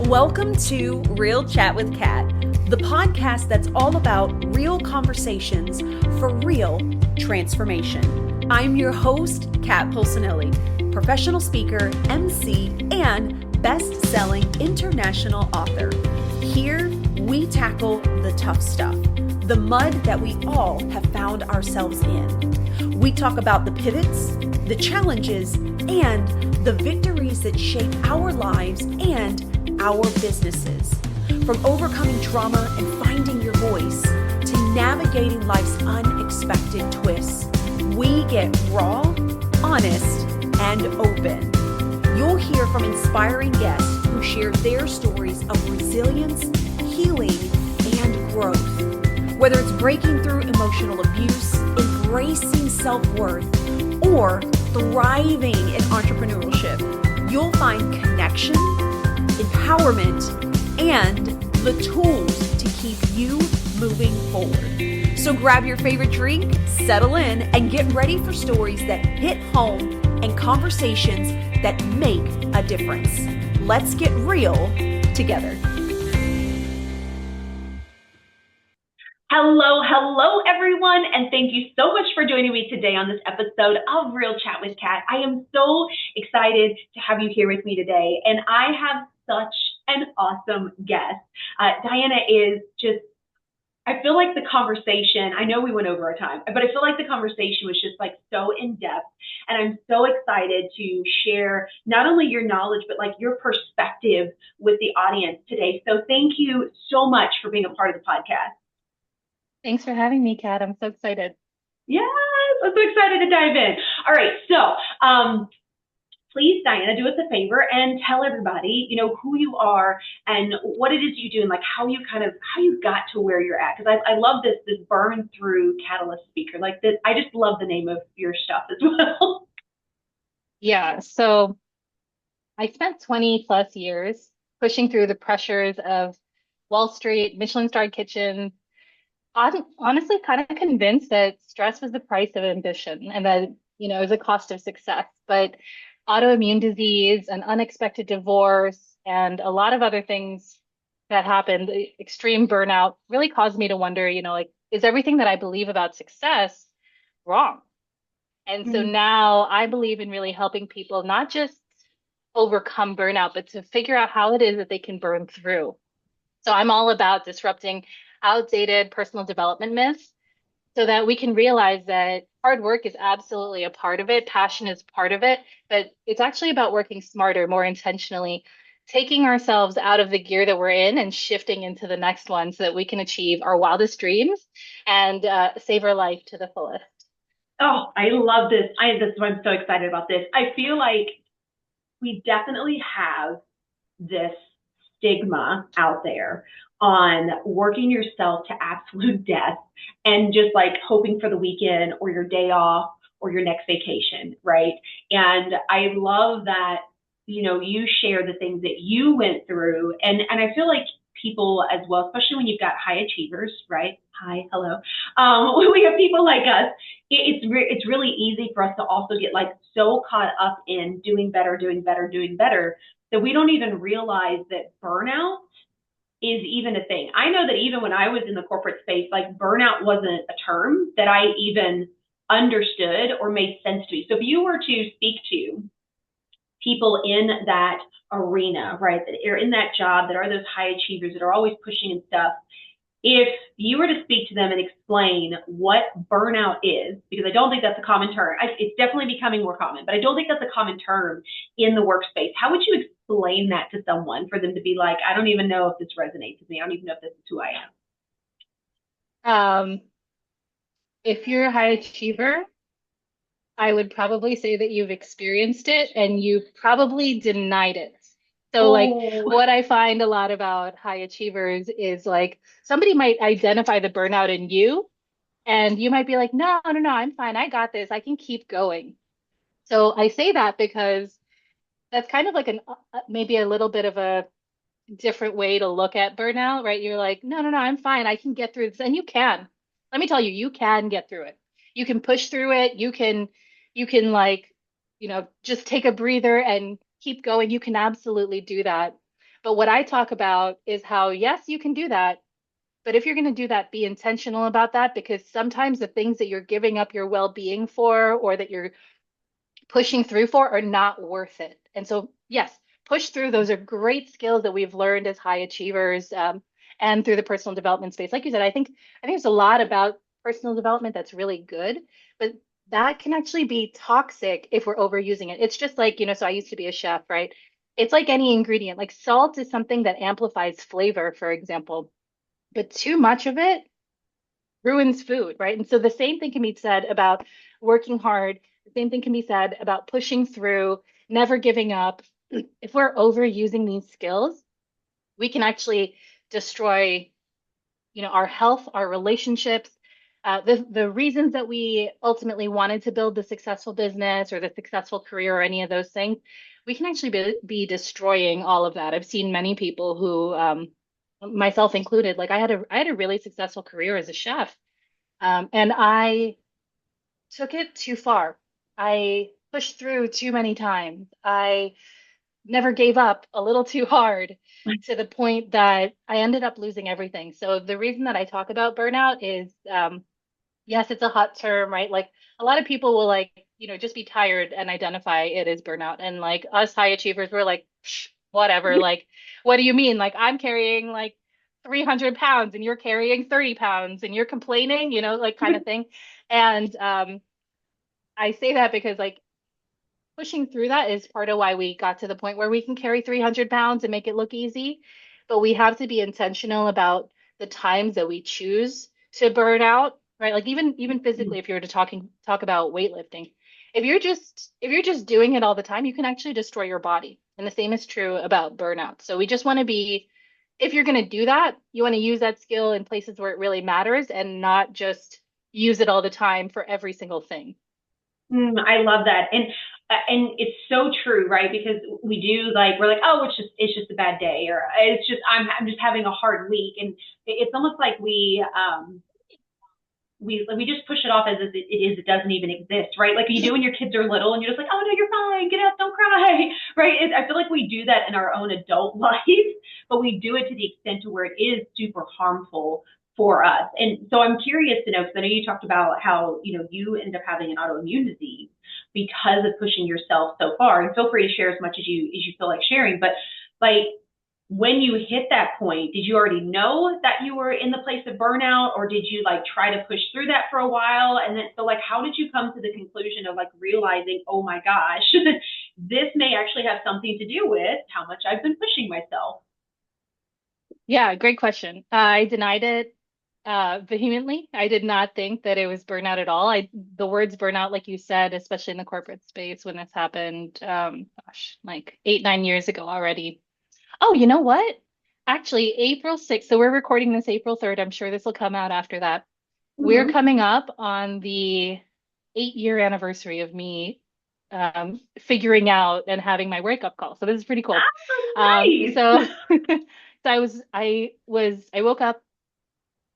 Welcome to Real Chat with Kat, the podcast that's all about real conversations for real transformation. I'm your host, Kat Pulcinelli, professional speaker, MC, and best-selling international author. Here, we tackle the tough stuff, the mud that we all have found ourselves in. We talk about the pivots, the challenges, and the victories that shape our lives and our businesses. From overcoming trauma and finding your voice to navigating life's unexpected twists, we get raw, honest, and open. You'll hear from inspiring guests who share their stories of resilience, healing, and growth. Whether it's breaking through emotional abuse, embracing self-worth, or thriving in entrepreneurship, you'll find connection, empowerment, and the tools to keep you moving forward. So grab your favorite drink, settle in, and get ready for stories that hit home and conversations that make a difference. Let's get real together. Hello, everyone, and thank you so much for joining me today on this episode of Real Chat with Kat. I am so excited to have you here with me today, and I have such an awesome guest. Diana is just, I feel like the conversation, I know we went over our time, but I feel like the conversation was just like so in depth, and I'm so excited to share not only your knowledge, but like your perspective with the audience today. So thank you so much for being a part of the podcast. Thanks for having me, Kat. I'm so excited. Yes, I'm so excited to dive in. All right, so please, Diana, do us a favor and tell everybody, who you are and what it is you do and like how you got to where you're at. Because I love this burn through catalyst speaker. Like this, I just love the name of your stuff as well. Yeah, so I spent 20 plus years pushing through the pressures of Wall Street, Michelin Star kitchen, honestly kind of convinced that stress was the price of ambition and that, it was a cost of success. But autoimmune disease, an unexpected divorce, and a lot of other things that happened, extreme burnout, really caused me to wonder, is everything that I believe about success wrong? And so now I believe in really helping people not just overcome burnout, but to figure out how it is that they can burn through. So I'm all about disrupting outdated personal development myths so that we can realize that hard work is absolutely a part of it, passion is part of it, but it's actually about working smarter, more intentionally, taking ourselves out of the gear that we're in and shifting into the next one so that we can achieve our wildest dreams and save our life to the fullest. Oh, I love this. This is why I'm so excited about this. I feel like we definitely have this stigma out there on working yourself to absolute death and just like hoping for the weekend or your day off or your next vacation, right? And I love that, you share the things that you went through. And I feel like people as well, especially when you've got high achievers, right? Hi, hello. When we have people like us, it's really easy for us to also get like so caught up in doing better, that we don't even realize that burnout is even a thing. I know that even when I was in the corporate space, like burnout wasn't a term that I even understood or made sense to me. So if you were to speak to people in that arena, right, that are in that job, that are those high achievers, that are always pushing and stuff, if you were to speak to them and explain what burnout is, because I don't think that's a common term, it's definitely becoming more common, but I don't think that's a common term in the workspace. How would you explain that to someone for them to be like, I don't even know if this resonates with me. I don't even know if this is who I am. If you're a high achiever, I would probably say that you've experienced it and you probably denied it. So like what I find a lot about high achievers is like somebody might identify the burnout in you and you might be like, no, I'm fine. I got this. I can keep going. So I say that because that's kind of like maybe a little bit of a different way to look at burnout, right? You're like, no, I'm fine. I can get through this. And you can. Let me tell you, you can get through it. You can push through it. You can like, just take a breather and keep going. You can absolutely do that. But what I talk about is how, yes, you can do that. But if you're going to do that, be intentional about that because sometimes the things that you're giving up your well being for or that you're pushing through for are not worth it. And so, yes, push through. Those are great skills that we've learned as high achievers and through the personal development space. Like you said, I think there's a lot about personal development that's really good, but that can actually be toxic if we're overusing it. It's just like, so I used to be a chef, right? It's like any ingredient. Like salt is something that amplifies flavor, for example, but too much of it ruins food, right? And so the same thing can be said about working hard. The same thing can be said about pushing through, never giving up. If we're overusing these skills, we can actually destroy, our health, our relationships, the reasons that we ultimately wanted to build the successful business or the successful career or any of those things. We can actually be destroying all of that. I've seen many people who, myself included, like I had a really successful career as a chef, and I took it too far. I pushed through too many times. I never gave up a little too hard to the point that I ended up losing everything. So the reason that I talk about burnout is, yes, it's a hot term, right? Like a lot of people will like, just be tired and identify it as burnout. And like us high achievers, we're like, "Psh, whatever. Like, what do you mean? Like I'm carrying like 300 pounds and you're carrying 30 pounds and you're complaining, like kind of thing. And I say that because like pushing through that is part of why we got to the point where we can carry 300 pounds and make it look easy. But we have to be intentional about the times that we choose to burn out, right? Like even physically, if you were to talk about weightlifting, if you're just doing it all the time, you can actually destroy your body. And the same is true about burnout. So we just want to be, if you're going to do that, you want to use that skill in places where it really matters and not just use it all the time for every single thing. I love that, and it's so true, right? Because we do like we're like, oh, it's just a bad day, or I'm just having a hard week, and it's almost like we just push it off as if it doesn't even exist, right? Like you do when your kids are little, and you're just like, oh no, you're fine, get up, don't cry, right? I feel like we do that in our own adult life, but we do it to the extent to where it is super harmful for us. And so I'm curious to know because I know you talked about how you end up having an autoimmune disease because of pushing yourself so far. And feel free to share as much as you feel like sharing, but like when you hit that point, did you already know that you were in the place of burnout, or did you like try to push through that for a while? And then, so like, how did you come to the conclusion of like realizing, oh my gosh, this may actually have something to do with how much I've been pushing myself? Yeah, great question. I denied it vehemently. I did not think that it was burnout at all. The words burnout, like you said, especially in the corporate space when this happened, gosh, like 8, 9 years ago already. Oh, you know what? Actually, April 6th, so we're recording this April 3rd. I'm sure this will come out after that. We're Mm-hmm. coming up on the 8-year anniversary of me figuring out and having my wake up call. So this is pretty cool. So Nice. I woke up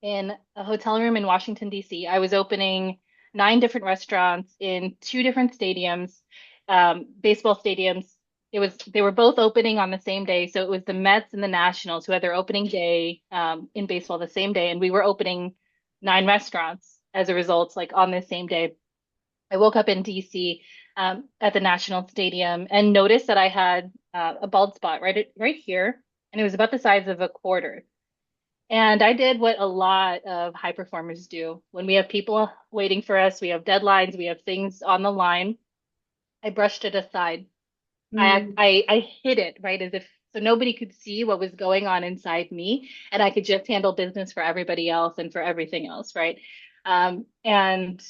in a hotel room in Washington, D.C. I was opening 9 different restaurants in 2 different stadiums, baseball stadiums. They were both opening on the same day. So it was the Mets and the Nationals who had their opening day in baseball the same day. And we were opening 9 restaurants as a result, like on the same day. I woke up in DC at the National Stadium and noticed that I had a bald spot right here, and it was about the size of a quarter. And I did what a lot of high performers do. When we have people waiting for us, we have deadlines, we have things on the line. I brushed it aside. Mm. I hid it, right, as if so nobody could see what was going on inside me, and I could just handle business for everybody else and for everything else, right? And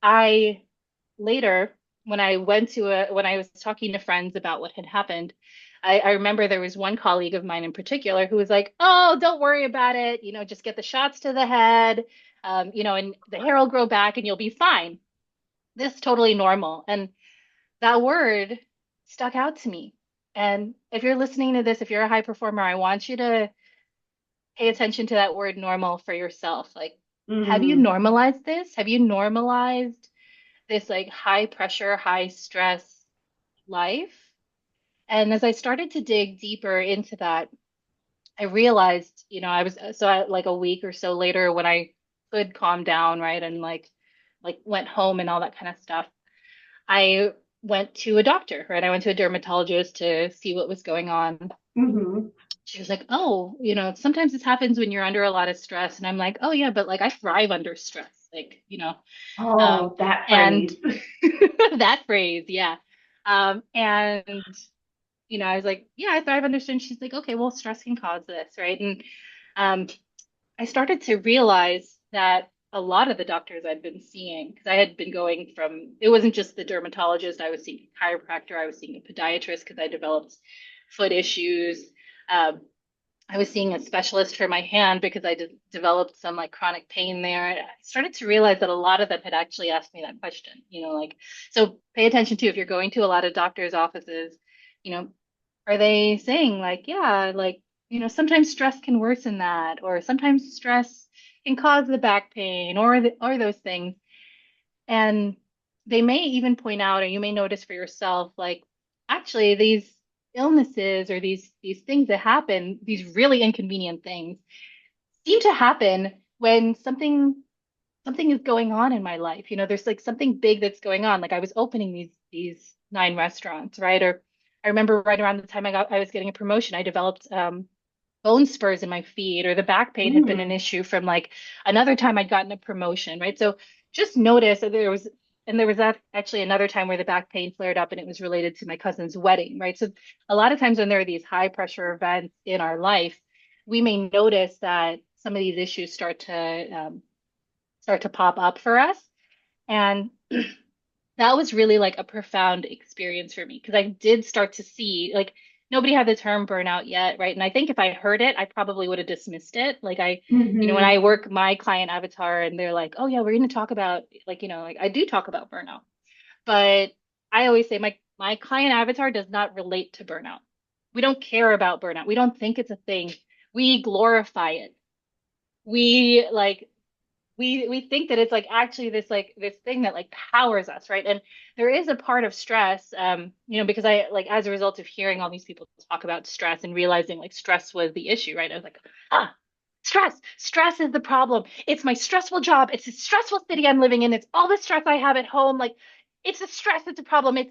I later, when I was talking to friends about what had happened, I remember there was one colleague of mine in particular who was like, "Oh, don't worry about it. Just get the shots to the head, and the hair will grow back and you'll be fine. This is totally normal." And that word stuck out to me. And if you're listening to this, if you're a high performer, I want you to pay attention to that word normal for yourself. Like, have you Mm. normalized this? Have you normalized this like high pressure, high stress life? And as I started to dig deeper into that, I realized, I was like a week or so later when I could calm down, right, and like went home and all that kind of stuff. I went to a doctor, right? I went to a dermatologist to see what was going on. Mm-hmm. She was like, "Oh, sometimes this happens when you're under a lot of stress." And I'm like, "Oh yeah, but like I thrive under stress." Like, Oh, that and phrase. that phrase, yeah. And I was like, "Yeah, I thrive under stress." And she's like, "Okay, well, stress can cause this, right?" And um, I started to realize that a lot of the doctors I'd been seeing, because I had been going from, it wasn't just the dermatologist, I was seeing a chiropractor, I was seeing a podiatrist because I developed foot issues. Um, I was seeing a specialist for my hand because I developed some like chronic pain there. I started to realize that a lot of them had actually asked me that question, like, so pay attention to if you're going to a lot of doctors' offices, you know, are they saying like, yeah, like, sometimes stress can worsen that, or sometimes stress can cause the back pain or those things. And they may even point out, or you may notice for yourself, like, actually, these illnesses or these things that happen, these really inconvenient things, seem to happen when something is going on in my life. There's like something big that's going on. Like I was opening these 9 restaurants, right? Or I remember right around the time I was getting a promotion, I developed bone spurs in my feet, or the back pain had been an Mm. issue from like another time I'd gotten a promotion, right? So just notice that there was that actually another time where the back pain flared up and it was related to my cousin's wedding, right? So a lot of times when there are these high pressure events in our life, we may notice that some of these issues start to pop up for us. And that was really like a profound experience for me because I did start to see like nobody had the term burnout yet, right? And I think if I heard it, I probably would have dismissed it. Like when Mm-hmm. I work my client avatar and they're like, "Oh yeah, we're going to talk about like, like I do talk about burnout." But I always say my client avatar does not relate to burnout. We don't care about burnout. We don't think it's a thing. We glorify it. We like we think that it's like actually this thing that like powers us, right? And there is a part of stress, because I like as a result of hearing all these people talk about stress and realizing like stress was the issue, right? I was like, stress is the problem. It's my stressful job. It's a stressful city I'm living in. It's all the stress I have at home. Like it's the stress that's a problem. And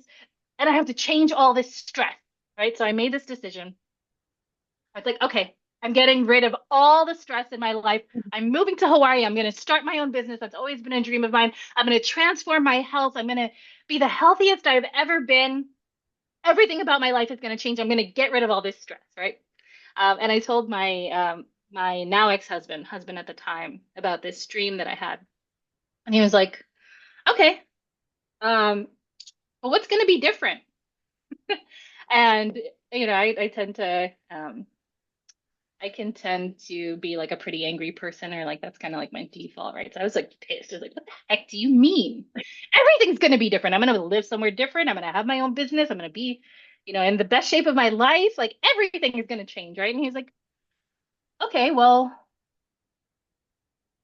I have to change all this stress, right? So I made this decision. I was like, okay, I'm getting rid of all the stress in my life. I'm moving to Hawaii. I'm going to start my own business. That's always been a dream of mine. I'm going to transform my health. I'm going to be the healthiest I've ever been. Everything about my life is going to change. I'm going to get rid of all this stress, right? And I told my now husband at the time, about this dream that I had, and he was like, "Okay, um, but what's going to be different?" And I tend to I can tend to be like a pretty angry person, or like that's kind of like my default, right? So I was like pissed. I was like, what the heck do you mean? Everything's going to be different. I'm going to live somewhere different. I'm going to have my own business. I'm going to be, in the best shape of my life. Like everything is going to change, right? And he's like, okay, well,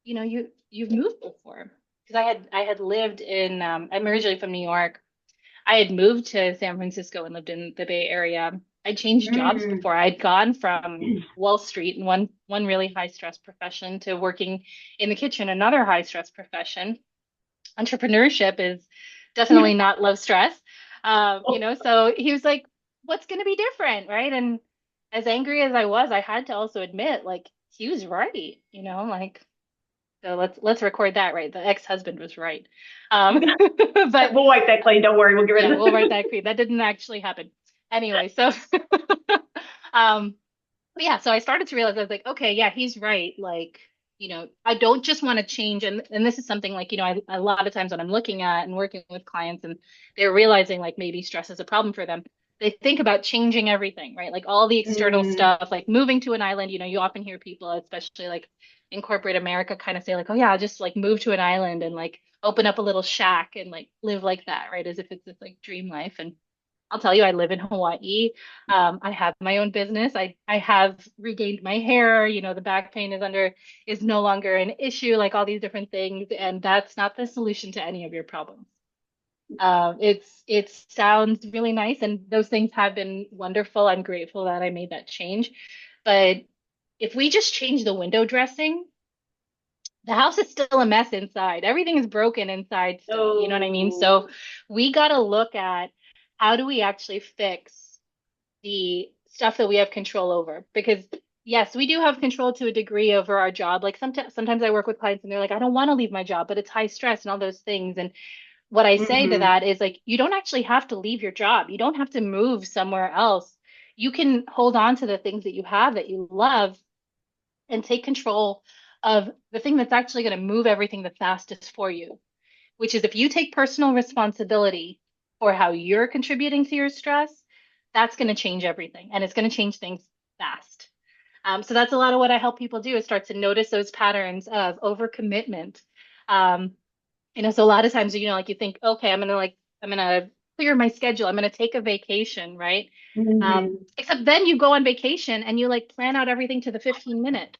you've moved before. Because I had lived in I'm originally from New York. I had moved to San Francisco and lived in the Bay Area. I changed jobs Mm. before. I'd gone from Wall Street and one really high stress profession to working in the kitchen, another high stress profession. Entrepreneurship is definitely not low stress. So he was like, "What's going to be different?" Right? And as angry as I was, I had to also admit, like, he was right. Like, so let's record that, right? The ex-husband was right. But We'll wipe that clean. Don't worry. We'll get rid yeah, of we'll write it. that creed. That didn't actually happen. Anyway, so um but yeah, so I started to realize I was like, okay, yeah, he's right. Like, I don't just want to change, and this is something like, a lot of times when I'm looking at and working with clients and they're realizing like maybe stress is a problem for them, they think about changing everything, right? Like all the external Mm. stuff, like moving to an island, you often hear people, especially like in corporate America, kind of say like, oh yeah, I'll just like move to an island and like open up a little shack and like live like that, right? As if it's this like dream life. And I'll tell you, I live in Hawaii. I have my own business. I have regained my hair. The back pain is no longer an issue, like all these different things. And that's not the solution to any of your problems. It sounds really nice, and those things have been wonderful. I'm grateful that I made that change. But if we just change the window dressing, the house is still a mess inside. Everything is broken inside still. You know what I mean? Oh. So we got to look at how do we actually fix the stuff that we have control over? Because yes, we do have control to a degree over our job. Like sometimes I work with clients and they're like, I don't want to leave my job, but it's high stress and all those things. And what I say to Hmm. that is like, you don't actually have to leave your job. You don't have to move somewhere else. You can hold on to the things that you have that you love and take control of the thing that's actually going to move everything the fastest for you, which is if you take personal responsibility for how you're contributing to your stress, that's going to change everything and it's going to change things fast. So that's a lot of what I help people do is start to notice those patterns of overcommitment. Um, so a lot of times, like you think, okay, I'm gonna clear my schedule. I'm gonna take a vacation, right? Hmm. Except then you go on vacation and you like plan out everything to the 15 minutes,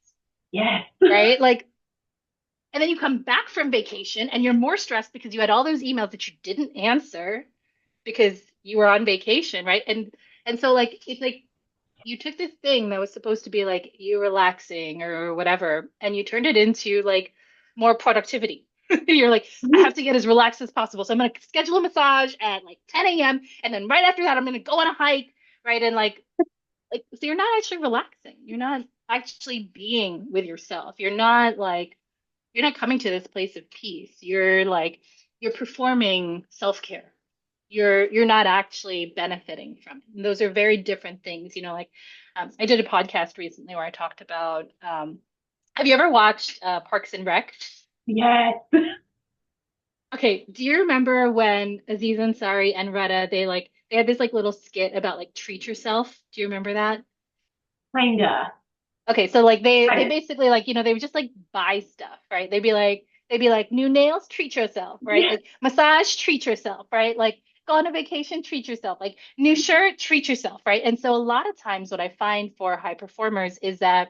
Yes. right? Like, and then you come back from vacation and you're more stressed because you had all those emails that you didn't answer because you were on vacation, right? And so like it's like you took this thing that was supposed to be like you relaxing or whatever, and you turned it into like more productivity. You're like, I have to get as relaxed as possible. So I'm going to schedule a massage at like 10 a.m. And then right after that, I'm going to go on a hike, right? And so you're not actually relaxing. You're not actually being with yourself. You're not coming to this place of peace. You're performing self-care. You're not actually benefiting from it. And those are very different things. I did a podcast recently where I talked about have you ever watched Parks and Rec? Yes. Okay, do you remember when Aziz Ansari and Retta they had this like little skit about like treat yourself? Do you remember that? Kinda. Okay, so like they Kind of. basically like they would just like buy stuff, right? They'd be like new nails, treat yourself, right? Yes. Like massage, treat yourself, right? Like go on a vacation, treat yourself. Like new shirt, treat yourself, right? And so a lot of times what I find for high performers is that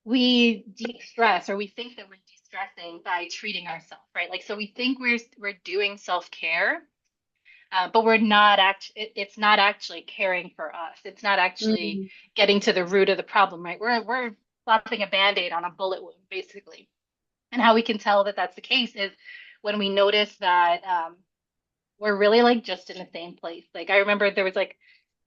we de-stress or we think that we're de-stressing by treating ourselves, right? Like so we think we're doing self-care, but we're not it's not actually caring for us. It's not actually Mm. getting to the root of the problem, right? We're slapping a band-aid on a bullet wound, basically. And how we can tell that that's the case is when we notice that we're really like just in the same place. Like I remember there was like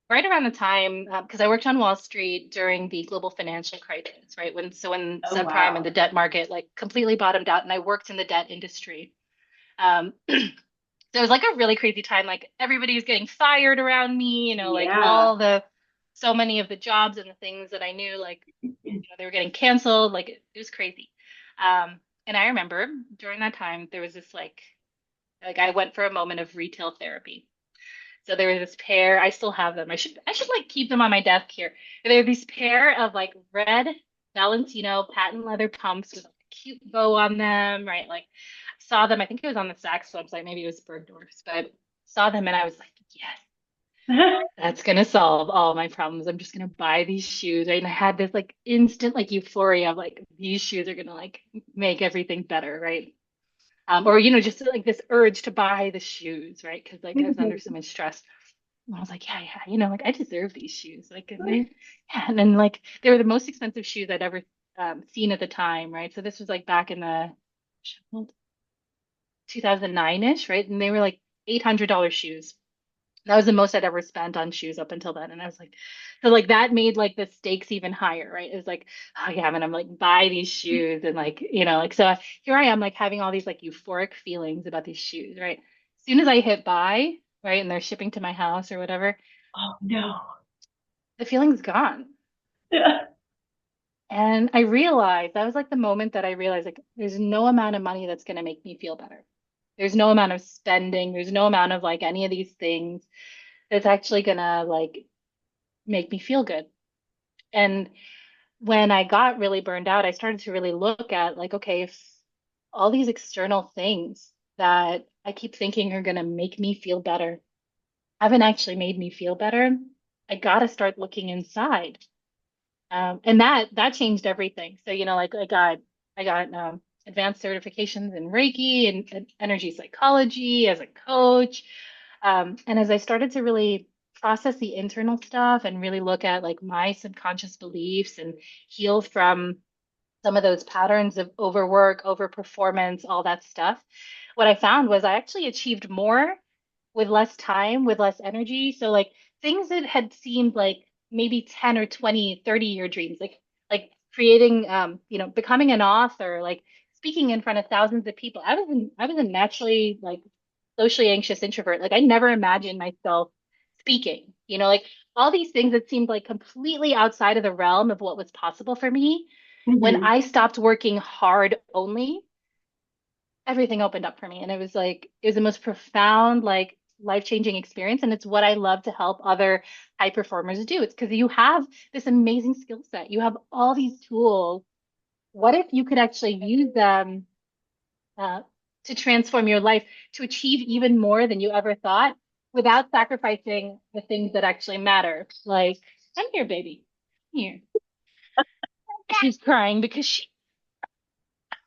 right around the time because I worked on Wall Street during the global financial crisis, right? When Oh, subprime and wow. the debt market like completely bottomed out, and I worked in the debt industry. So it was like a really crazy time. Like everybody was getting fired around me, like Yeah. so many of the jobs and the things that I knew, like, they were getting canceled. Like it was crazy. And I remember during that time, there was this like I went for a moment of retail therapy. So there was this pair, I still have them. I should like keep them on my desk here. There were these pair of like red Valentino patent leather pumps with like, a cute bow on them, right? Like I saw them, I think it was on the Saks website, maybe it was Bergdorf's, but saw them and I was like, yes, that's gonna solve all my problems. I'm just gonna buy these shoes, right? And I had this like instant like euphoria of like these shoes are gonna like make everything better, right? Or just like this urge to buy the shoes, right? Because like I was under so much stress. And I was like, yeah, yeah, like I deserve these shoes. Like, yeah. And then like they were the most expensive shoes I'd ever seen at the time, right? So this was like back in the 2009-ish, right? And they were like $800 shoes. That was the most I'd ever spent on shoes up until then. And I was like, so like that made like the stakes even higher, right? It was like, oh yeah, I'm like buy these shoes and like, like so here I am like having all these like euphoric feelings about these shoes, right? As soon as I hit buy, right, and they're shipping to my house or whatever, Oh, no. the feeling's gone. And I realized that was like the moment that I realized like there's no amount of money that's going to make me feel better. There's no amount of spending, there's no amount of like any of these things that's actually gonna like make me feel good. And when I got really burned out, I started to really look at like, okay, if all these external things that I keep thinking are gonna make me feel better haven't actually made me feel better, I gotta start looking inside. And that changed everything. So, like I got advanced certifications in Reiki and energy psychology as a coach. And as I started to really process the internal stuff and really look at like my subconscious beliefs and heal from some of those patterns of overwork, overperformance, all that stuff, what I found was I actually achieved more with less time, with less energy. So like things that had seemed like maybe 10 or 20, 30-year dreams, like creating becoming an author, like speaking in front of thousands of people. I was a naturally like socially anxious introvert. Like I never imagined myself speaking, like all these things that seemed like completely outside of the realm of what was possible for me. When Mm-hmm. I stopped working hard only, everything opened up for me. And it was the most profound, like life-changing experience. And it's what I love to help other high performers do. It's because you have this amazing skill set. You have all these tools. What if you could actually use them uh, to transform your life, to achieve even more than you ever thought without sacrificing the things that actually matter? Like, I'm here, baby. I'm here. She's crying because she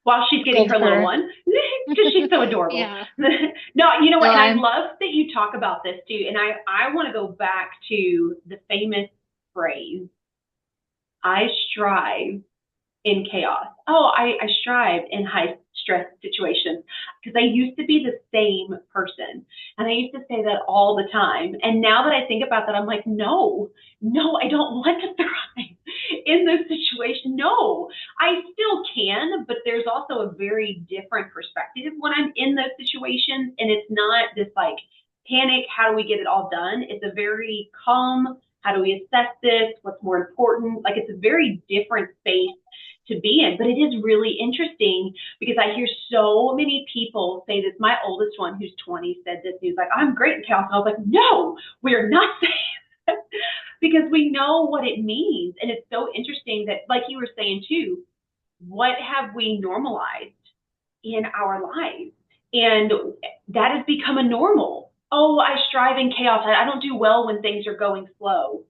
While she's getting killed her little her. one, because she's so adorable. Yeah. No, you know So what? And I I'm, love that you talk about this too. And I want to go back to the famous phrase, I strive in chaos. Oh, I strive in high stress situations because I used to be the same person. And I used to say that all the time. And now that I think about that, I'm like, no, no, I don't want to thrive in those situations. No, I still can, but there's also a very different perspective when I'm in those situations. And it's not this like panic, how do we get it all done? It's a very calm, how do we assess this? What's more important? Like it's a very different space to be in. But it is really interesting because I hear so many people say this. My oldest one, who's 20, said this. He was like, I'm great in chaos. And I was like, no, we're not saying that because we know what it means. And it's so interesting that, like you were saying too, what have we normalized in our lives? And that has become a normal. Oh, I strive in chaos. I don't do well when things are going slow.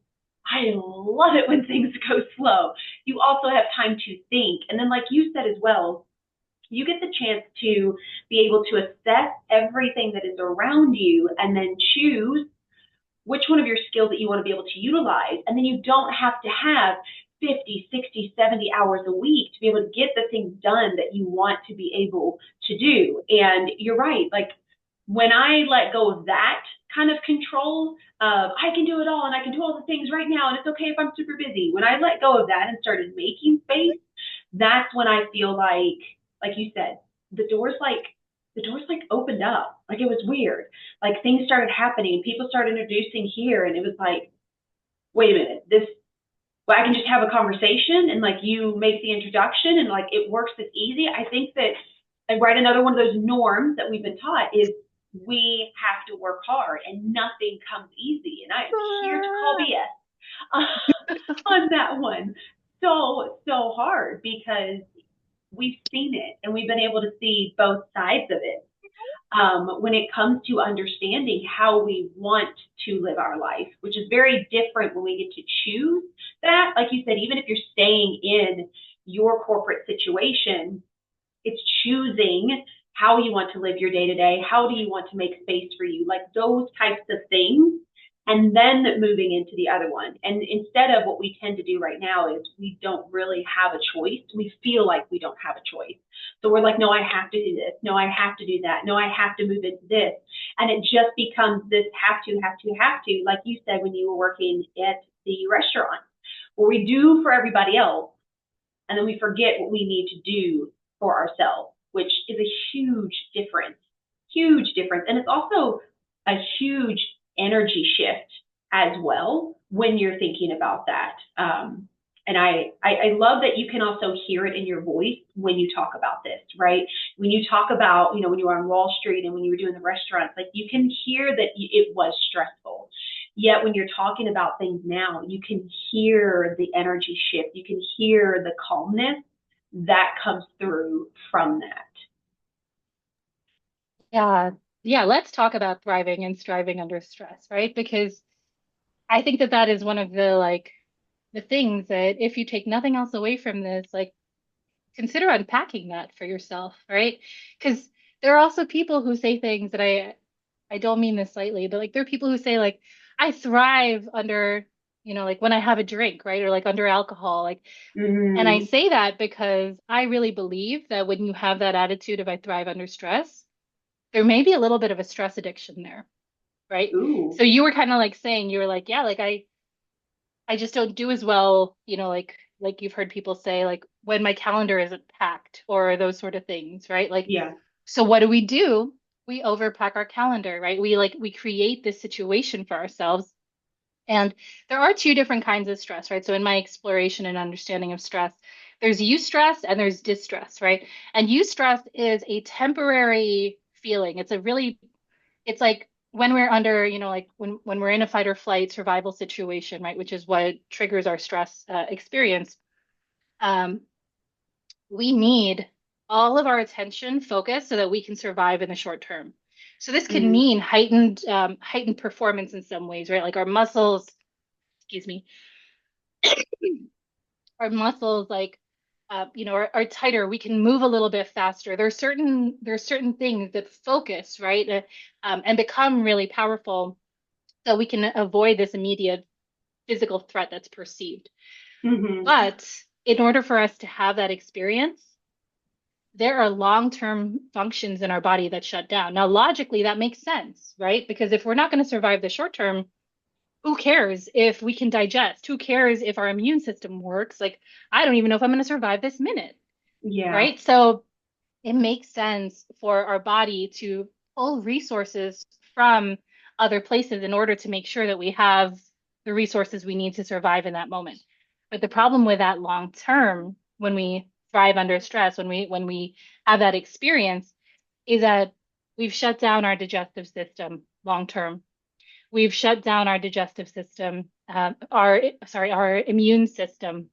I love it when things go slow. You also have time to think. And then, like you said as well, you get the chance to be able to assess everything that is around you and then choose which one of your skills that you want to be able to utilize. And then you don't have to have 50, 60, 70 hours a week to be able to get the things done that you want to be able to do. And you're right. Like when I let go of that kind of control of I can do it all and I can do all the things right now and it's okay if I'm super busy. When I let go of that and started making space, that's when I feel like you said, the doors like the doors like opened up. Like it was weird. Like things started happening, people started introducing here, and it was like, wait a minute, this well, I can just have a conversation and like you make the introduction and like it works this easy. I think that and right another one of those norms that we've been taught is we have to work hard and nothing comes easy. And I am here to call BS on that one. So hard because we've seen it and we've been able to see both sides of it when it comes to understanding how we want to live our life, which is very different when we get to choose that. Like you said, even if you're staying in your corporate situation, it's choosing how you want to live your day to day. How do you want to make space for you? Like those types of things. And then moving into the other one. And instead of what we tend to do right now is we don't really have a choice. We feel like we don't have a choice. So we're like, no, I have to do this. No, I have to do that. No, I have to move into this. And it just becomes this have to, have to, have to, like you said when you were working at the restaurant, where we do for everybody else. And then we forget what we need to do for ourselves, which is a huge difference. Huge difference. And it's also a huge energy shift as well when you're thinking about that. And I love that you can also hear it in your voice when you talk about this, right? When you talk about, when you were on Wall Street and when you were doing the restaurants, like you can hear that it was stressful. Yet when you're talking about things now, you can hear the energy shift. You can hear the calmness that comes through from that. Yeah. Yeah. Let's talk about thriving and striving under stress, right? Because I think that that is one of the things that if you take nothing else away from this, like consider unpacking that for yourself, right? Because there are also people who say things that I don't mean this slightly, but like there are people who say like I thrive under, like when I have a drink, right? Or like under alcohol, like, and I Mm. say that because I really believe that when you have that attitude of I thrive under stress, there may be a little bit of a stress addiction there, right? Ooh. So you were kind of like saying, you were like, yeah, like I just don't do as well, like you've heard people say, like when my calendar isn't packed or those sort of things, right? Like, Yeah. so what do? We overpack our calendar, right? We create this situation for ourselves. And there are two different kinds of stress, right? So in my exploration and understanding of stress, there's eustress and there's distress, right? And eustress is a temporary feeling. It's like when we're under, like when we're in a fight or flight survival situation, right, which is what triggers our stress experience. Um, we need all of our attention focused so that we can survive in the short term. So this can Mm. mean heightened performance in some ways, right? Like our muscles, excuse me, our muscles like are tighter. We can move a little bit faster. There's certain things that focus, right, and become really powerful so we can avoid this immediate physical threat that's perceived. Mm-hmm. But in order for us to have that experience, there are long-term functions in our body that shut down. Now, logically, that makes sense, right? Because if we're not going to survive the short term, who cares if we can digest? Who cares if our immune system works? Like, I don't even know if I'm going to survive this minute, Yeah. right? So it makes sense for our body to pull resources from other places in order to make sure that we have the resources we need to survive in that moment. But the problem with that long term, when we thrive under stress, when we have that experience, is that we've shut down our digestive system long term. We've shut down our digestive system, our immune system,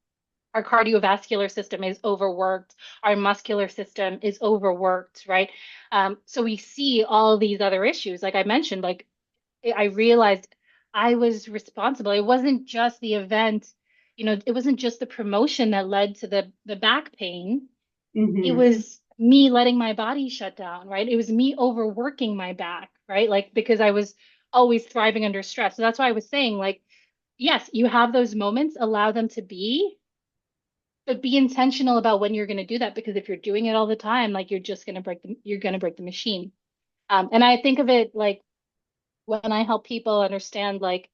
our cardiovascular system is overworked, our muscular system is overworked, right? So we see all these other issues. Like I mentioned, like I realized I was responsible. It wasn't just the event, it wasn't just the promotion that led to the back pain. It Mm-hmm. was me letting my body shut down, right? It was me overworking my back, right? Like because I was always thriving under stress. So that's why I was saying, like, yes, you have those moments, allow them to be, but be intentional about when you're going to do that, because if you're doing it all the time, like you're going to break the machine. And I think of it like when I help people understand like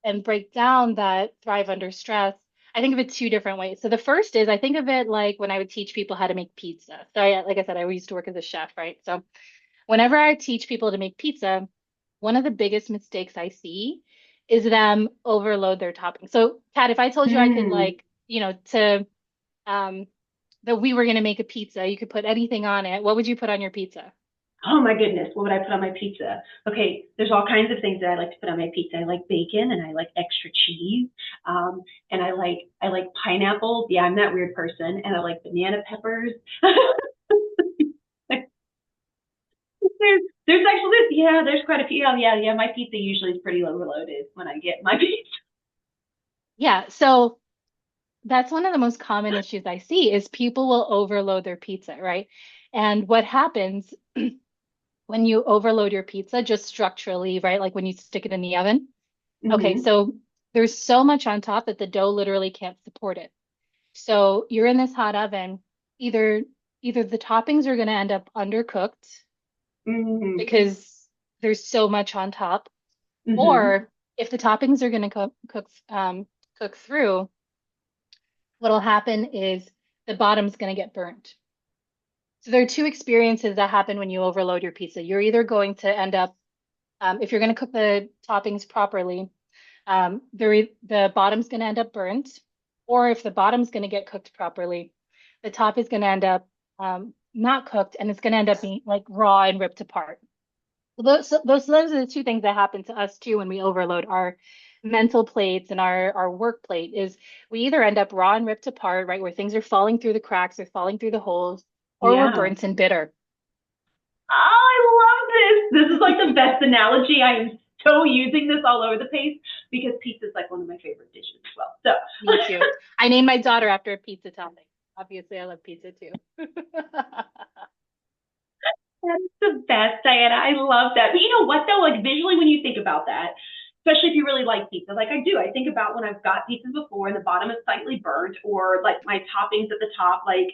and break down that thrive under stress, I think of it two different ways. So the first is I think of it like when I would teach people how to make pizza. So like I said, I used to work as a chef, right? So whenever I teach people to make pizza, one of the biggest mistakes I see is them overload their toppings. So Kat, if I told you I could Mm. like, to um, that we were going to make a pizza. You could put anything on it. What would you put on your pizza? Oh my goodness, what would I put on my pizza? Okay, there's all kinds of things that I like to put on my pizza. I like bacon and I like extra cheese. And I like pineapple. Yeah, I'm that weird person. And I like banana peppers. There's actually yeah, there's quite a few. Oh yeah. My pizza usually is pretty overloaded when I get my pizza. Yeah, so that's one of the most common issues I see is people will overload their pizza, right? And what happens when you overload your pizza just structurally, right? Like when you stick it in the oven. Okay, Mm-hmm. so there's so much on top that the dough literally can't support it. So you're in this hot oven, either either the toppings are going to end up undercooked Mm-hmm. because there's so much on top, Mm-hmm. or if the toppings are going to cook through, what'll happen is the bottom's going to get burnt. So there are two experiences that happen when you overload your pizza. You're either going to end up, if you're going to cook the toppings properly, the bottom's going to end up burnt, or if the bottom's going to get cooked properly, the top is going to end up not cooked, and it's going to end up being like raw and ripped apart. Those are the two things that happen to us too when we overload our mental plates and our work plate is we either end up raw and ripped apart, right, where things are falling through the cracks or falling through the holes, or we're Yeah. burnt and bitter. Oh, I love this. This is like the best analogy. I am so using this all over the place because pizza is like one of my favorite dishes as well. So Me too. I named my daughter after a pizza topping. obviously I love pizza too. That's the best, Diana. I love that. But you know what though? Like visually when you think about that, especially if you really like pizza, like I do, I think about when I've got pizzas before and the bottom is slightly burnt or like my toppings at the top, like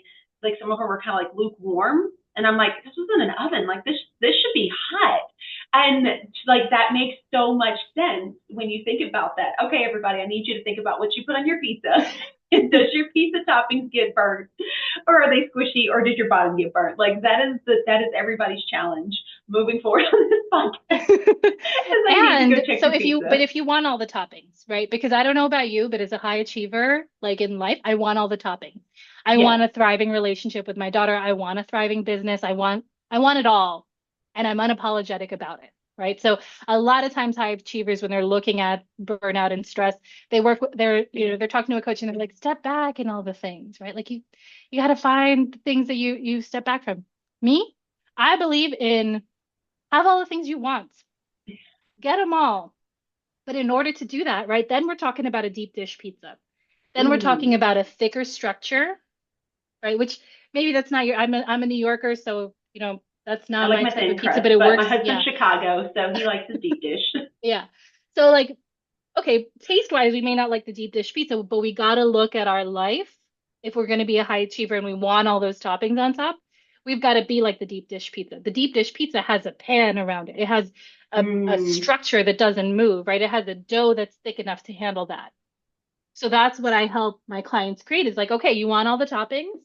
some of them are kind of like lukewarm. And I'm like, this was in an oven. Like this should be hot. And like that makes so much sense when you think about that. Okay, everybody, I need you to think about what you put on your pizza. Does your pizza toppings get burnt? Or are they squishy or did your bottom get burnt? Like that is everybody's challenge moving forward on this podcast. They need to And go check so your pizza. if you want all the toppings, right? Because I don't know about you, but as a high achiever, like in life, I want all the toppings. I Yes. want a thriving relationship with my daughter. I want a thriving business. I want it all. And I'm unapologetic about it, right? So a lot of times high achievers, when they're looking at burnout and stress, they're talking to a coach and they're like, step back and all the things, right? Like you got to find the things that you step back from. Me, I believe in have all the things you want, get them all. But in order to do that, right, then we're talking about a deep dish pizza. Then we're talking Ooh, about a thicker structure, right? Which maybe that's not I'm a New Yorker, so that's I not like my my type of thin pizza, crust, but it but my works. husband's Yeah. Chicago, so he likes his deep dish. Yeah. So like, okay, taste wise, we may not like the deep dish pizza, but we got to look at our life. If we're going to be a high achiever and we want all those toppings on top, we've got to be like the deep dish pizza. The deep dish pizza has a pan around it. It has a Mm. structure that doesn't move, right? It has a dough that's thick enough to handle that. So that's what I help my clients create is like, okay, you want all the toppings?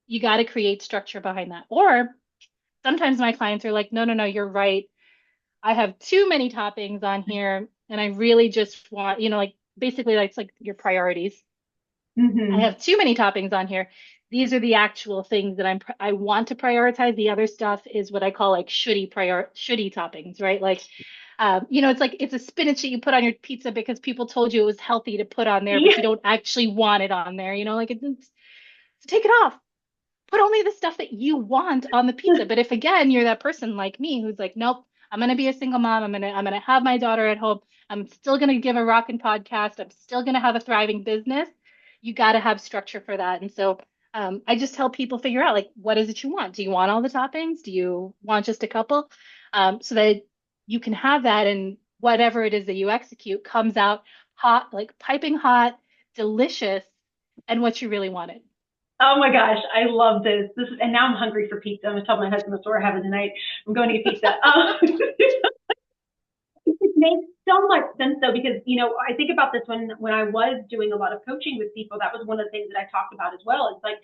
You got to create structure behind that. Or sometimes my clients are like, no, no, no, you're right. I have too many toppings on here and I really just want, like basically that's like your priorities. I Mm-hmm. have too many toppings on here. These are the actual things that I want to prioritize. The other stuff is what I call like shitty toppings, right? Like, it's like it's a spinach that you put on your pizza because people told you it was healthy to put on there, but Yeah. you don't actually want it on there. Like take it off. Put only the stuff that you want on the pizza. But if again you're that person like me who's like, nope, I'm gonna be a single mom. I'm gonna have my daughter at home. I'm still gonna give a rockin' podcast. I'm still gonna have a thriving business. You got to have structure for that. And so I just help people figure out like what is it you want? Do you want all the toppings? Do you want just a couple? So that you can have that and whatever it is that you execute comes out hot, like piping hot, delicious, and what you really wanted. Oh my gosh, I love this. And now I'm hungry for pizza. I'm gonna tell my husband that's what we're having tonight. I'm going to get pizza. It makes so much sense though, because I think about this when I was doing a lot of coaching with people. That was one of the things that I talked about as well. It's like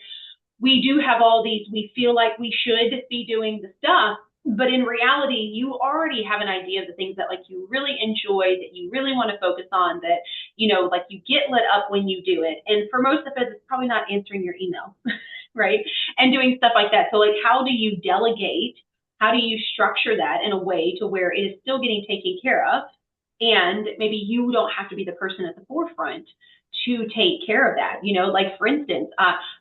we do have all these, we feel like we should be doing the stuff, but in reality, you already have an idea of the things that like you really enjoy, that you really want to focus on, that, like you get lit up when you do it. And for most of us, it's probably not answering your email, right? And doing stuff like that. So like, how do you delegate? How do you structure that in a way to where it is still getting taken care of? And maybe you don't have to be the person at the forefront to take care of that. Like for instance,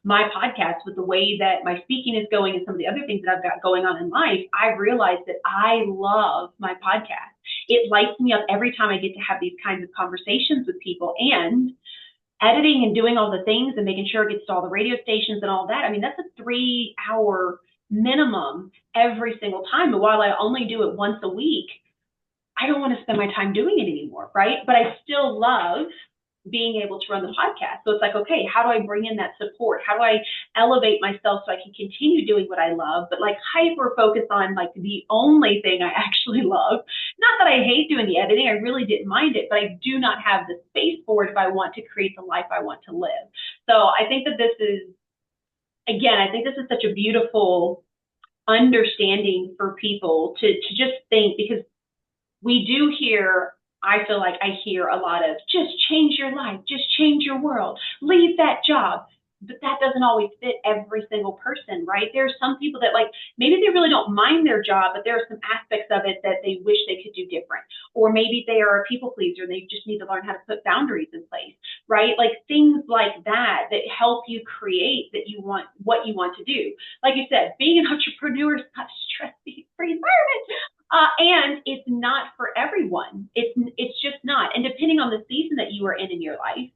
my podcast with the way that my speaking is going and some of the other things that I've got going on in life, I've realized that I love my podcast. It lights me up every time I get to have these kinds of conversations with people, and editing and doing all the things and making sure it gets to all the radio stations and all that. I mean, that's a 3 hour minimum every single time. And while I only do it once a week, I don't want to spend my time doing it anymore, right? But I still love being able to run the podcast. So it's like, okay, how do I bring in that support? How do I elevate myself so I can continue doing what I love, but like hyper focus on like the only thing I actually love? Not that I hate doing the editing, I really didn't mind it, but I do not have the space for it if I want to create the life I want to live. So I think that I think this is such a beautiful understanding for people to just think, because we do hear, I feel like I hear a lot of just change your life, just change your world, leave that job. But that doesn't always fit every single person, right? There are some people that like, maybe they really don't mind their job, but there are some aspects of it that they wish they could do different. Or maybe they are a people pleaser and they just need to learn how to put boundaries in place, right? Like things like that that help you create that you want, what you want to do. Like you said, being an entrepreneur is not a stress-free environment. And it's not for everyone. It's just not. And depending on the season that you are in your life,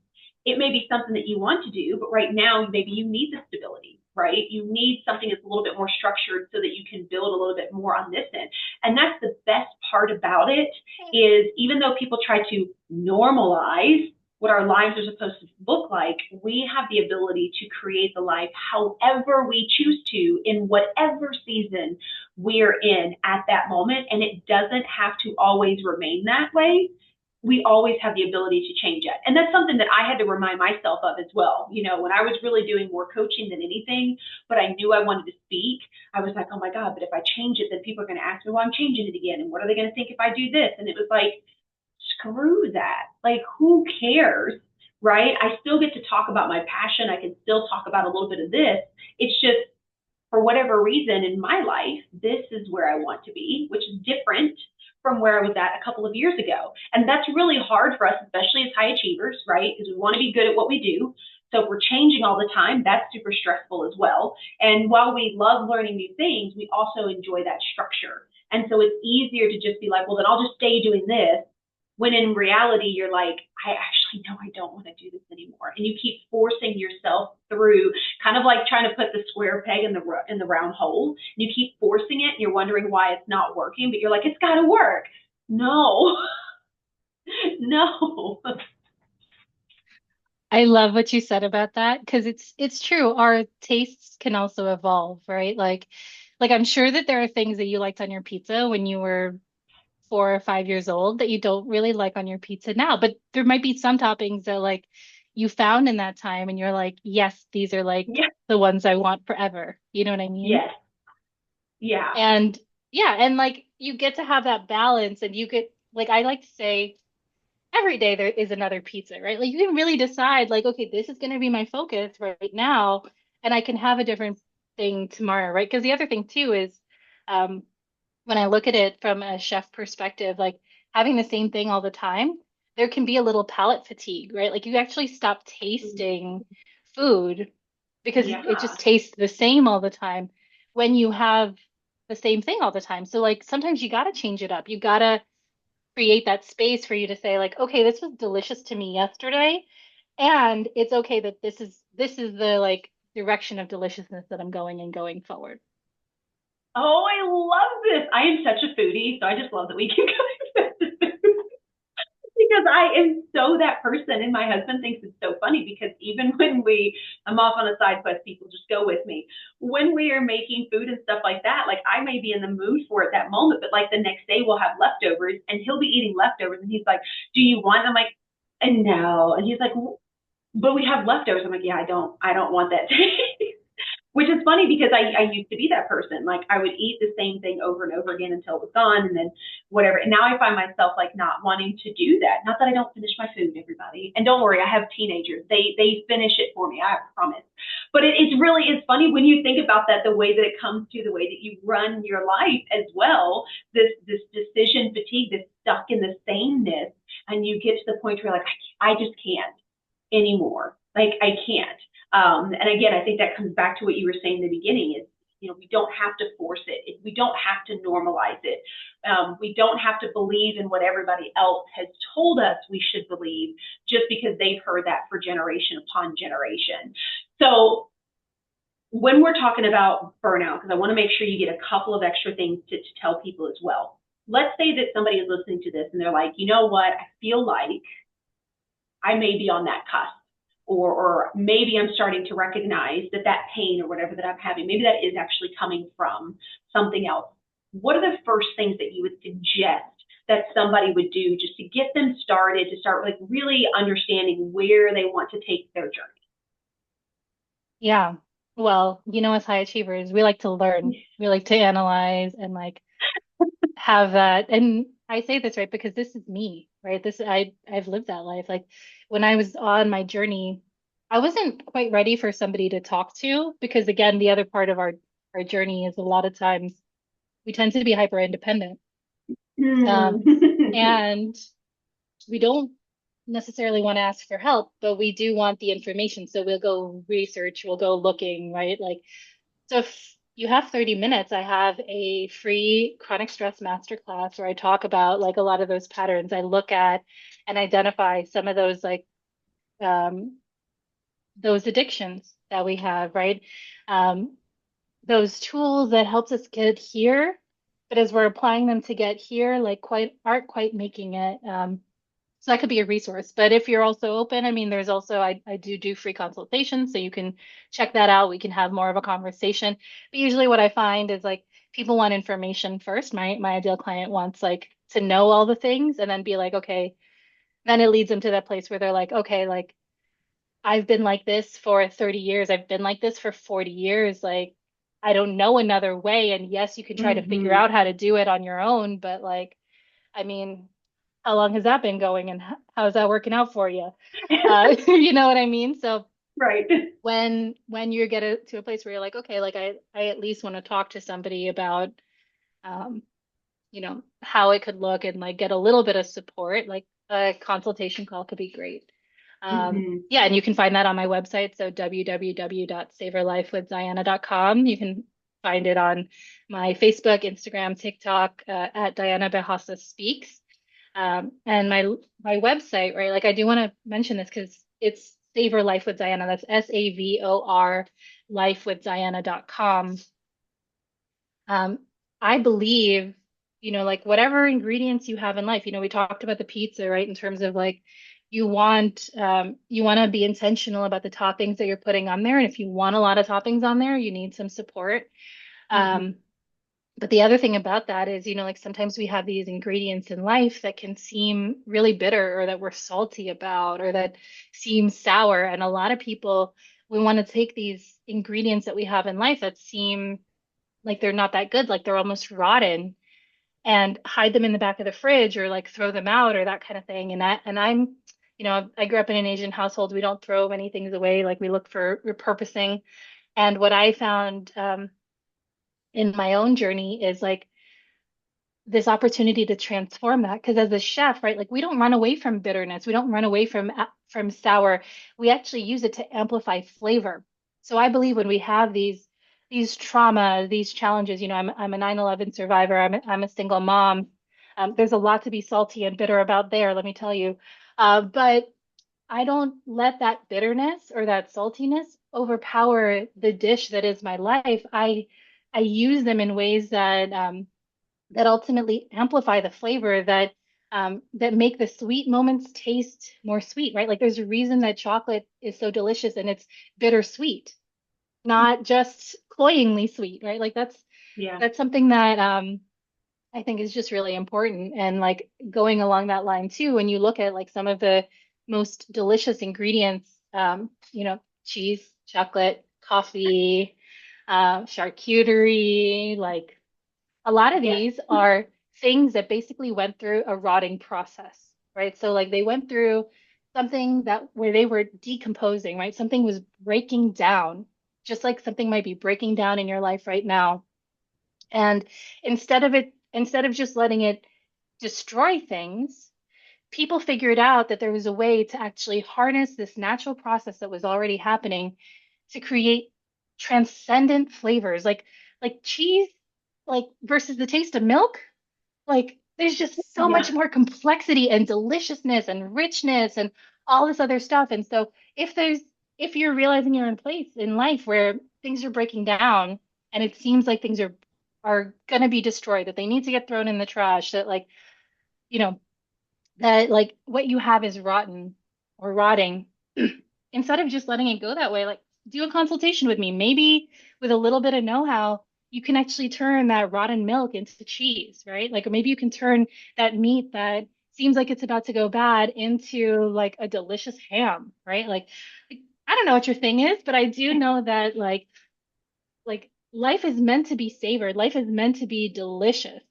it may be something that you want to do, but right now maybe you need the stability, right? You need something that's a little bit more structured so that you can build a little bit more on this end. And that's the best part about it, is even though people try to normalize what our lives are supposed to look like, we have the ability to create the life however we choose to in whatever season we're in at that moment. And it doesn't have to always remain that way. We always have the ability to change it. And that's something that I had to remind myself of as well. You know, when I was really doing more coaching than anything, but I knew I wanted to speak, I was like, oh my God, but if I change it, then people are going to ask me, well, I'm changing it again. And what are they going to think if I do this? And it was like, screw that. Like, who cares? Right? I still get to talk about my passion. I can still talk about a little bit of this. It's just, for whatever reason in my life, this is where I want to be, which is different from where I was at a couple of years ago. And that's really hard for us, especially as high achievers, right? Because we want to be good at what we do. So if we're changing all the time, that's super stressful as well. And while we love learning new things, we also enjoy that structure. And so it's easier to just be like, well, then I'll just stay doing this, when in reality, you're like, I actually know I don't want to do this anymore. And you keep forcing yourself through, kind of like trying to put the square peg in the round hole. And you keep forcing it, and you're wondering why it's not working, but you're like, it's got to work. No, no. I love what you said about that because it's true. Our tastes can also evolve, right? Like I'm sure that there are things that you liked on your pizza when you were 4 or 5 years old that you don't really like on your pizza now. But there might be some toppings that like you found in that time and you're like, yes, these are like Yeah. the ones I want forever. You know what I mean? Yes. Yeah. And yeah, and like you get to have that balance and you get like I like to say every day there is another pizza, right? Like you can really decide like, okay, this is going to be my focus right now, and I can have a different thing tomorrow, right? Because the other thing too is um when I look at it from a chef perspective, like having the same thing all the time, there can be a little palate fatigue, right? Like you actually stop tasting food because it Yeah. just tastes the same all the time when you have the same thing all the time. So like sometimes you got to change it up. You got to create that space for you to say like, okay, this was delicious to me yesterday, and it's okay that this is the like direction of deliciousness that I'm going and going forward. Oh, I love this. I am such a foodie, so I just love that we keep going back to food. Because I am so that person, and my husband thinks it's so funny because even when I'm off on a side quest, people just go with me. When we are making food and stuff like that, like I may be in the mood for it that moment, but like the next day we'll have leftovers, and he'll be eating leftovers, and he's like, "Do you want?" I'm like, "And no," and he's like, "But we have leftovers." I'm like, "Yeah, I don't want that." Which is funny because I used to be that person. Like I would eat the same thing over and over again until it was gone, and then whatever. And now I find myself like not wanting to do that. Not that I don't finish my food, everybody. And don't worry, I have teenagers. They finish it for me, I promise. But it's funny when you think about that, the way that it comes to the way that you run your life as well. This decision fatigue, this stuck in the sameness, and you get to the point where you're like, I just can't anymore. Like I can't. And again, I think that comes back to what you were saying in the beginning is, we don't have to force it. We don't have to normalize it. We don't have to believe in what everybody else has told us we should believe just because they've heard that for generation upon generation. So when we're talking about burnout, because I want to make sure you get a couple of extra things to tell people as well. Let's say that somebody is listening to this and they're like, you know what, I feel like I may be on that cusp. Or maybe I'm starting to recognize that pain or whatever that I'm having, maybe that is actually coming from something else. What are the first things that you would suggest that somebody would do just to get them started, to start like really understanding where they want to take their journey? Yeah. Well, as high achievers, we like to learn. We like to analyze and like have that. And I say this right because this is me, right? I've lived that life. Like when I was on my journey, I wasn't quite ready for somebody to talk to because again, the other part of our journey is a lot of times we tend to be hyper independent. And we don't necessarily want to ask for help, but we do want the information. So we'll go research, we'll go looking, right? Like, so if you have 30 minutes, I have a free chronic stress masterclass where I talk about like a lot of those patterns. I look at and identify some of those like um, those addictions that we have, right? Um, those tools that helps us get here, but as we're applying them to get here, like quite aren't quite making it. So that could be a resource. But if you're also open, I mean, there's also I do free consultations, so you can check that out. We can have more of a conversation. But usually what I find is like people want information first. My ideal client wants like to know all the things and then be like, okay, then it leads them to that place where they're like, okay, like I've been like this for 30 years. I've been like this for 40 years. Like, I don't know another way. And yes, you can try to figure Mm-hmm. out how to do it on your own, but like, I mean, how long has that been going and how's that working out for you? You know what I mean? So Right. when you get to a place where you're like, okay, like I at least want to talk to somebody about um, how it could look and like get a little bit of support, like a consultation call could be great. Mm-hmm. Yeah, and you can find that on my website. So www.saveyourlifewithdiana.com. You can find it on my Facebook, Instagram, TikTok at Diana Bejasa Speaks. And my website, right? Like I do want to mention this because it's Save Your Life with Diana. That's SAVOR lifewithdiana.com. Um, I believe, like whatever ingredients you have in life, we talked about the pizza, right? In terms of like you want to be intentional about the toppings that you're putting on there. And if you want a lot of toppings on there, you need some support. Mm-hmm. Um, but the other thing about that is, like sometimes we have these ingredients in life that can seem really bitter or that we're salty about or that seem sour. And a lot of people, we want to take these ingredients that we have in life that seem like they're not that good, like they're almost rotten, and hide them in the back of the fridge or like throw them out or that kind of thing. I grew up in an Asian household. We don't throw many things away. Like we look for repurposing. And what I found in my own journey is like this opportunity to transform that. Because as a chef, right, like we don't run away from bitterness. We don't run away from sour. We actually use it to amplify flavor. So I believe when we have these trauma, these challenges, I'm a 9/11 survivor. I'm a single mom. There's a lot to be salty and bitter about there, let me tell you. But I don't let that bitterness or that saltiness overpower the dish that is my life. I use them in ways that ultimately amplify the flavor that make the sweet moments taste more sweet, right? Like there's a reason that chocolate is so delicious and it's bittersweet, not just cloyingly sweet, right? Like that's Yeah. that's something that I think is just really important. And like going along that line too, when you look at like some of the most delicious ingredients, cheese, chocolate, coffee, charcuterie, like a lot of Yeah. these are things that basically went through a rotting process, right? So like they went through something that where they were decomposing, right? Something was breaking down, just like something might be breaking down in your life right now. And instead of just letting it destroy things, people figured out that there was a way to actually harness this natural process that was already happening to create transcendent flavors like cheese like versus the taste of milk. Like there's just so Yeah. much more complexity and deliciousness and richness and all this other stuff. And so if you're realizing you're in a place in life where things are breaking down and it seems like things are going to be destroyed, that they need to get thrown in the trash, that like you know that like what you have is rotten or rotting, instead of just letting it go that way, like do a consultation with me. Maybe with a little bit of know-how, you can actually turn that rotten milk into cheese, right? Like, or maybe you can turn that meat that seems like it's about to go bad into like a delicious ham, right? Like I don't know what your thing is, but I do know that like life is meant to be savored. Life is meant to be delicious.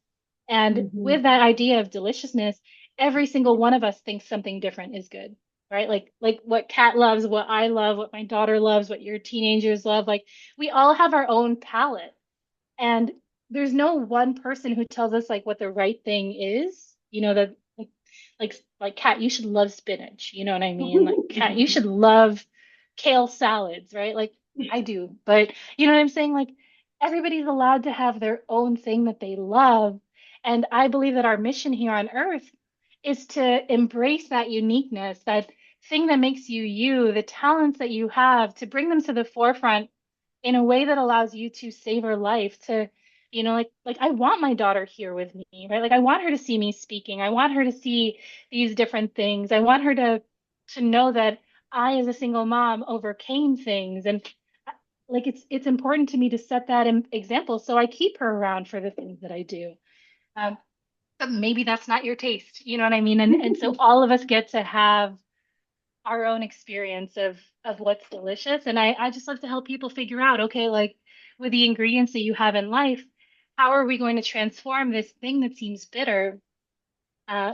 And Mm-hmm. with that idea of deliciousness, every single one of us thinks something different is good, right? Like what Kat loves, what I love, what my daughter loves, what your teenagers love. Like we all have our own palette. And there's no one person who tells us like what the right thing is. That like Kat, you should love spinach. You know what I mean? Like Kat, you should love kale salads, right? Like I do, but you know what I'm saying? Like everybody's allowed to have their own thing that they love. And I believe that our mission here on earth is to embrace that uniqueness, that thing that makes you you, the talents that you have, to bring them to the forefront in a way that allows you to save her life, to, like I want my daughter here with me, right? Like I want her to see me speaking. I want her to see these different things. I want her to know that I, as a single mom, overcame things. And like it's important to me to set that example, so I keep her around for the things that I do. Um, but maybe that's not your taste, you know what I mean? And so all of us get to have our own experience of what's delicious. And I just love to help people figure out, okay, like with the ingredients that you have in life, how are we going to transform this thing that seems bitter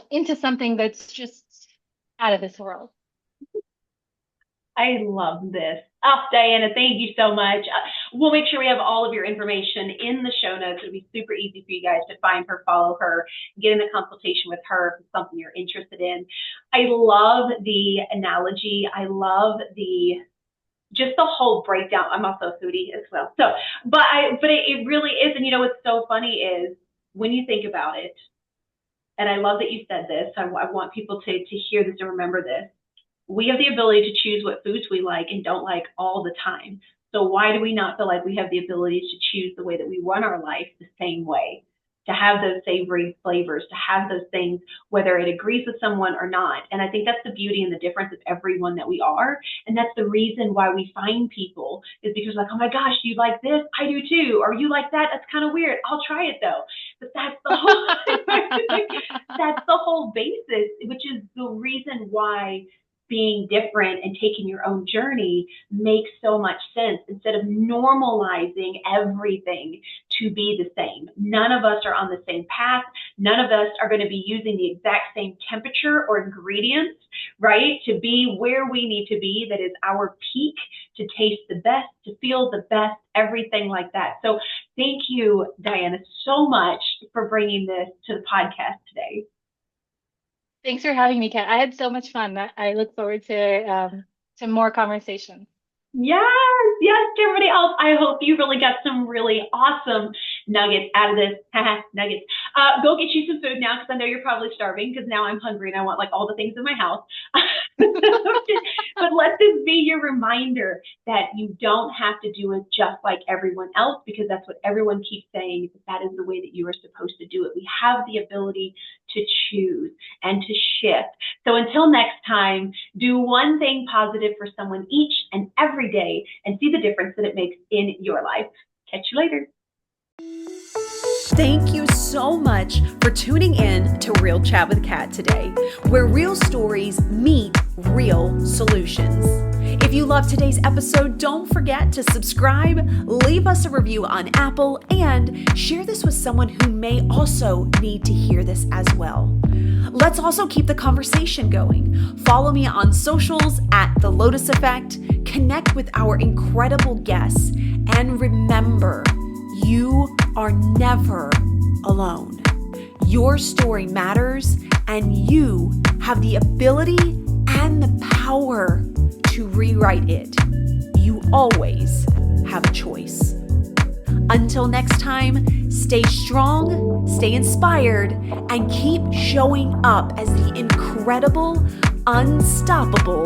into something that's just out of this world? I love this. Oh, Diana, thank you so much. We'll make sure we have all of your information in the show notes. It'll be super easy for you guys to find her, follow her, get in a consultation with her if it's something you're interested in. I love the analogy. I love just the whole breakdown. I'm also a foodie as well. So, but it really is. And you know, what's so funny is when you think about it, and I love that you said this. I want people to hear this and remember this. We have the ability to choose what foods we like and don't like all the time. So why do we not feel like we have the ability to choose the way that we run our life the same way? To have those savory flavors, to have those things, whether it agrees with someone or not. And I think that's the beauty and the difference of everyone that we are. And that's the reason why we find people, is because like, oh my gosh, do you like this? I do too. Or you like that? That's kind of weird. I'll try it though. But that's the whole, that's the whole basis, which is the reason why being different and taking your own journey makes so much sense, instead of normalizing everything to be the same. None of us are on the same path. None of us are going to be using the exact same temperature or ingredients, right, to be where we need to be, that is our peak, to taste the best, to feel the best, everything like that. So thank you, Diana, so much for bringing this to the podcast today. Thanks for having me, Kat. I had so much fun. I look forward to more conversation. Yes, to everybody else. I hope you really got some really awesome nuggets out of this. Nuggets. Go get you some food now, because I know you're probably starving, because now I'm hungry and I want like all the things in my house. But let this be your reminder that you don't have to do it just like everyone else, because that's what everyone keeps saying. That is the way that you are supposed to do it. We have the ability to choose and to shift. So until next time, do one thing positive for someone each and every day, and see the difference that it makes in your life. Catch you later. Thank you so much for tuning in to Real Chat with Kat today, where real stories meet real solutions. If you loved today's episode, don't forget to subscribe, leave us a review on Apple, and share this with someone who may also need to hear this as well. Let's also keep the conversation going. Follow me on socials at The Lotus Effect, connect with our incredible guests, and remember, you are never alone. Your story matters, and you have the ability and the power to rewrite it. You always have a choice. Until next time, stay strong, stay inspired, and keep showing up as the incredible, unstoppable